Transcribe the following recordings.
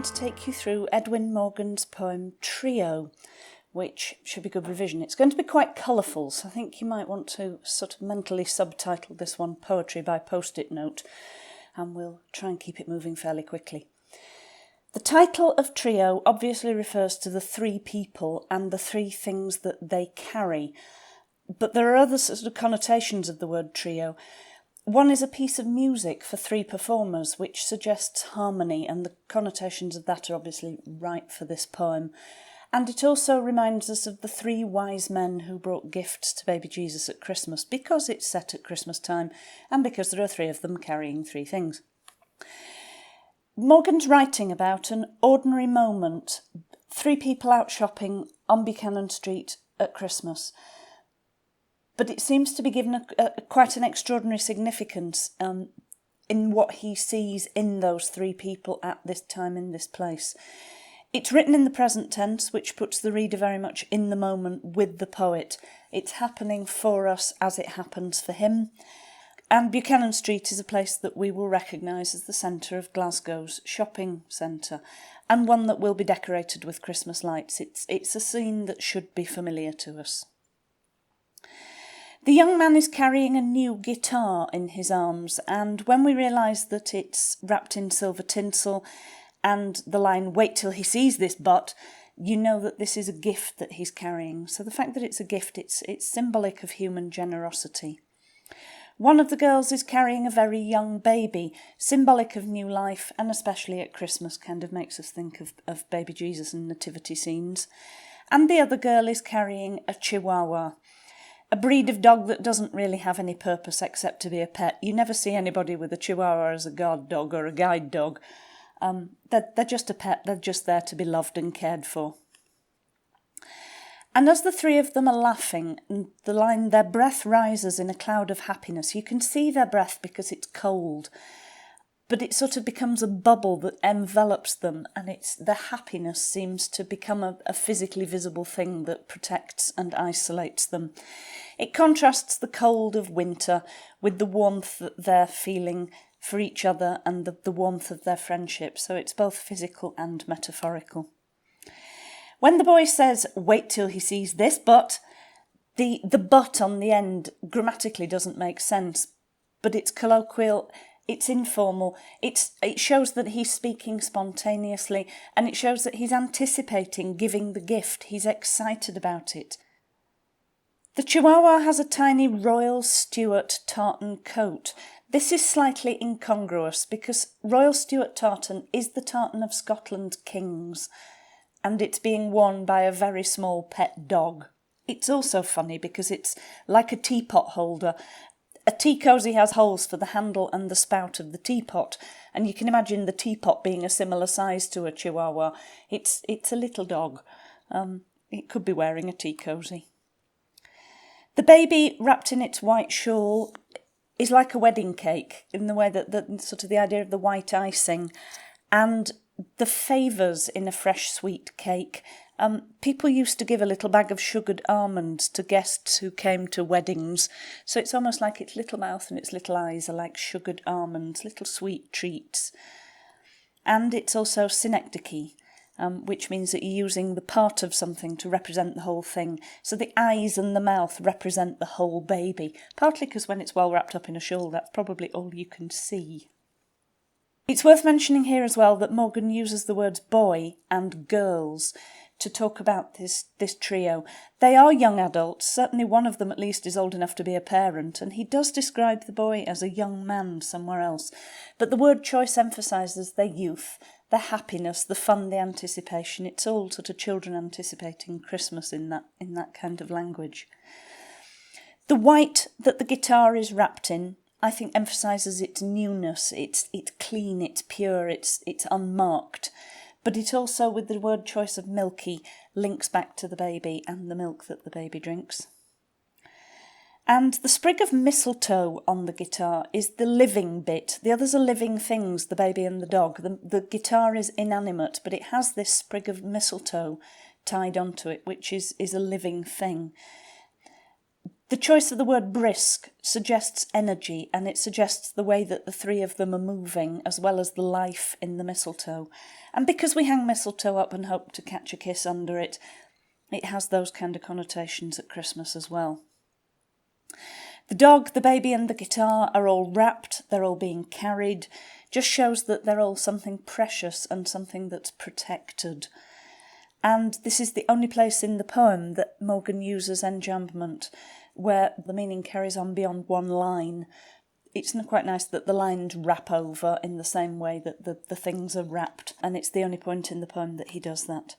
to take you through Edwin Morgan's poem Trio, which should be good revision. It's going to be quite colourful, so I think you might want to sort of mentally subtitle this one Poetry by Post-it Note, and we'll try and keep it moving fairly quickly. The title of Trio obviously refers to the three people and the three things that they carry, but there are other sort of connotations of the word trio. One is a piece of music for three performers, which suggests harmony, and the connotations of that are obviously right for this poem. And it also reminds us of the three wise men who brought gifts to baby Jesus at Christmas, because it's set at Christmas time and because there are three of them carrying three things. Morgan's writing about an ordinary moment, three people out shopping on Buchanan Street at Christmas. But it seems to be given quite an extraordinary significance in what he sees in those three people at this time in this place. It's written in the present tense, which puts the reader very much in the moment with the poet. It's happening for us as it happens for him. And Buchanan Street is a place that we will recognise as the centre of Glasgow's shopping centre, and one that will be decorated with Christmas lights. It's a scene that should be familiar to us. The young man is carrying a new guitar in his arms, and when we realise that it's wrapped in silver tinsel and the line, "Wait till he sees this butt," you know that this is a gift that he's carrying. So the fact that it's a gift, it's symbolic of human generosity. One of the girls is carrying a very young baby, symbolic of new life, and especially at Christmas kind of makes us think of baby Jesus and nativity scenes. And the other girl is carrying a chihuahua, a breed of dog that doesn't really have any purpose except to be a pet. You never see anybody with a chihuahua as a guard dog or a guide dog. They're just a pet, they're just there to be loved and cared for. And as the three of them are laughing, and the line, "Their breath rises in a cloud of happiness," you can see their breath because it's cold, but it sort of becomes a bubble that envelops them, and their happiness seems to become a physically visible thing that protects and isolates them. It contrasts the cold of winter with the warmth that they're feeling for each other and the warmth of their friendship, so it's both physical and metaphorical. When the boy says, "Wait till he sees this butt," the but on the end grammatically doesn't make sense, but it's colloquial, it's informal, it shows that he's speaking spontaneously, and it shows that he's anticipating giving the gift, he's excited about it. The Chihuahua has a tiny Royal Stuart tartan coat. This is slightly incongruous because Royal Stuart tartan is the tartan of Scotland's kings, and it's being worn by a very small pet dog. It's also funny because it's like a teapot holder. A tea cosy has holes for the handle and the spout of the teapot, and you can imagine the teapot being a similar size to a Chihuahua. It's a little dog. It could be wearing a tea cosy. The baby, wrapped in its white shawl, is like a wedding cake in the way that sort of the idea of the white icing and the favours in a fresh sweet cake. People used to give a little bag of sugared almonds to guests who came to weddings, so it's almost like its little mouth and its little eyes are like sugared almonds, little sweet treats. And it's also synecdoche, which means that you're using the part of something to represent the whole thing. So the eyes and the mouth represent the whole baby, partly because when it's well wrapped up in a shawl, that's probably all you can see. It's worth mentioning here as well that Morgan uses the words boy and girls to talk about this trio. They are young adults, certainly one of them at least is old enough to be a parent, and he does describe the boy as a young man somewhere else. But the word choice emphasises their youth, their happiness, the fun, the anticipation. It's all sort of children anticipating Christmas in that kind of language. The white that the guitar is wrapped in, I think, emphasises its newness. It's clean, it's pure, it's unmarked. But it also, with the word choice of milky, links back to the baby and the milk that the baby drinks. And the sprig of mistletoe on the guitar is the living bit. The others are living things, the baby and the dog. The guitar is inanimate, but it has this sprig of mistletoe tied onto it, which is a living thing. The choice of the word brisk suggests energy, and it suggests the way that the three of them are moving, as well as the life in the mistletoe. And because we hang mistletoe up and hope to catch a kiss under it, it has those kind of connotations at Christmas as well. The dog, the baby and the guitar are all wrapped, they're all being carried, just shows that they're all something precious and something that's protected. And this is the only place in the poem that Morgan uses enjambment, where the meaning carries on beyond one line. It's quite nice that the lines wrap over in the same way that the things are wrapped, and it's the only point in the poem that he does that.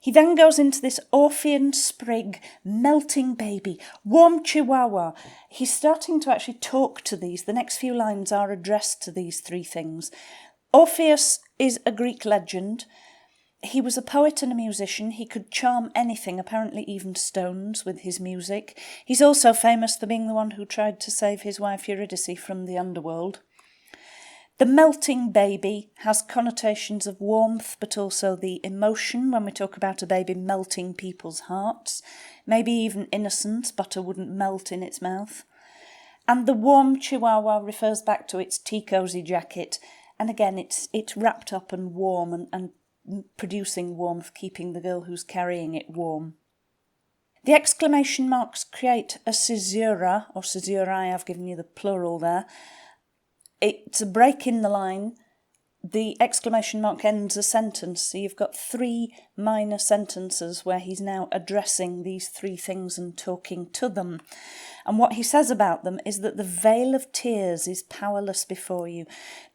He then goes into this Orphean sprig, melting baby, warm chihuahua. He's starting to actually talk to these. The next few lines are addressed to these three things. Orpheus is a Greek legend. He was a poet and a musician. He could charm anything, apparently even stones, with his music. He's also famous for being the one who tried to save his wife Eurydice from the underworld. The melting baby has connotations of warmth, but also the emotion when we talk about a baby melting people's hearts. Maybe even innocence, butter wouldn't melt in its mouth. And the warm chihuahua refers back to its tea-cosy jacket. And again, it's wrapped up and warm and producing warmth, keeping the girl who's carrying it warm. The exclamation marks create a caesura, or caesurae, I've given you the plural there. It's a break in the line. The exclamation mark ends a sentence, so you've got three minor sentences where he's now addressing these three things and talking to them. And what he says about them is that the veil of tears is powerless before you.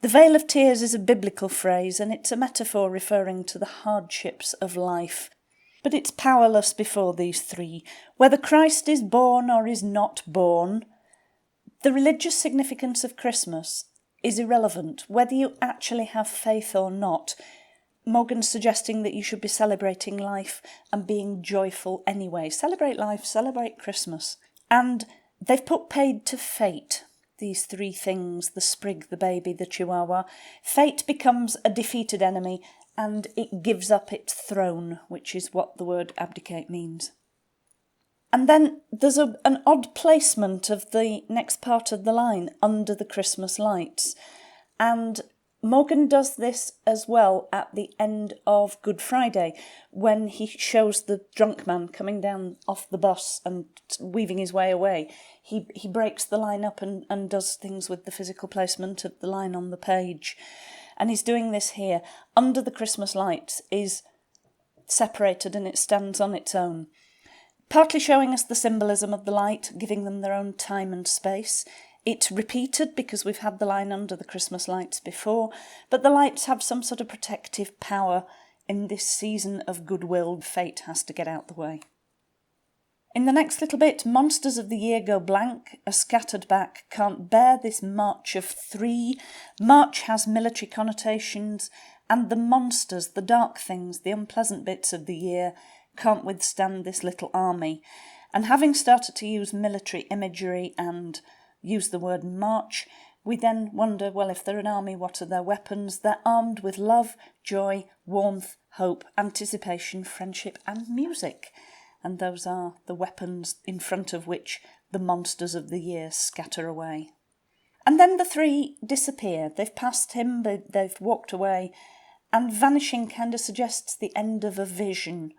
The veil of tears is a biblical phrase, and it's a metaphor referring to the hardships of life. But it's powerless before these three. Whether Christ is born or is not born, the religious significance of Christmas is irrelevant. Whether you actually have faith or not, Morgan's suggesting that you should be celebrating life and being joyful anyway. Celebrate life, celebrate Christmas. And they've put paid to fate, these three things, the sprig, the baby, the chihuahua. Fate becomes a defeated enemy and it gives up its throne, which is what the word abdicate means. And then there's an odd placement of the next part of the line, under the Christmas lights. And Morgan does this as well at the end of Good Friday, when he shows the drunk man coming down off the bus and weaving his way away. He breaks the line up and does things with the physical placement of the line on the page. And he's doing this here. Under the Christmas lights is separated and it stands on its own. Partly showing us the symbolism of the light, giving them their own time and space. It's repeated because we've had the line under the Christmas lights before, but the lights have some sort of protective power. In this season of goodwill, fate has to get out the way. In the next little bit, monsters of the year go blank, are scattered back, can't bear this march of three. March has military connotations, and the monsters, the dark things, the unpleasant bits of the year, can't withstand this little army. And having started to use military imagery and use the word march, we then wonder, well, if they're an army, what are their weapons? They're armed with love, joy, warmth, hope, anticipation, friendship and music. And those are the weapons in front of which the monsters of the year scatter away. And then the three disappear. They've passed him, they've walked away, and vanishing kind of suggests the end of a vision.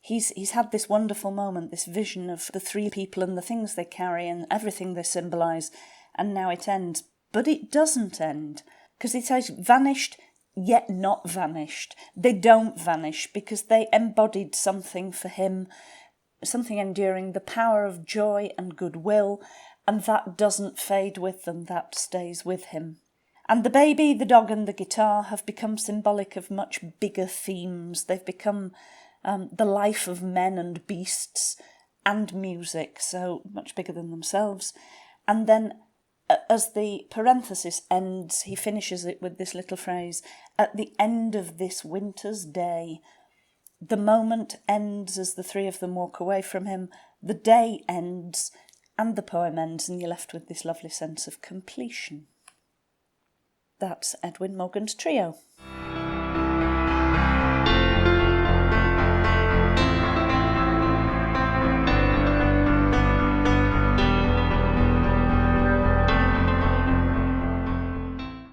He's had this wonderful moment, this vision of the three people and the things they carry and everything they symbolise, and now it ends. But it doesn't end, because it says vanished, yet not vanished. They don't vanish, because they embodied something for him, something enduring, the power of joy and goodwill, and that doesn't fade with them, that stays with him. And the baby, the dog and the guitar have become symbolic of much bigger themes. They've become the life of men and beasts and music, so much bigger than themselves. And then as the parenthesis ends, he finishes it with this little phrase, at the end of this winter's day. The moment ends as the three of them walk away from him, the day ends, and the poem ends, and you're left with this lovely sense of completion. That's Edwin Morgan's trio.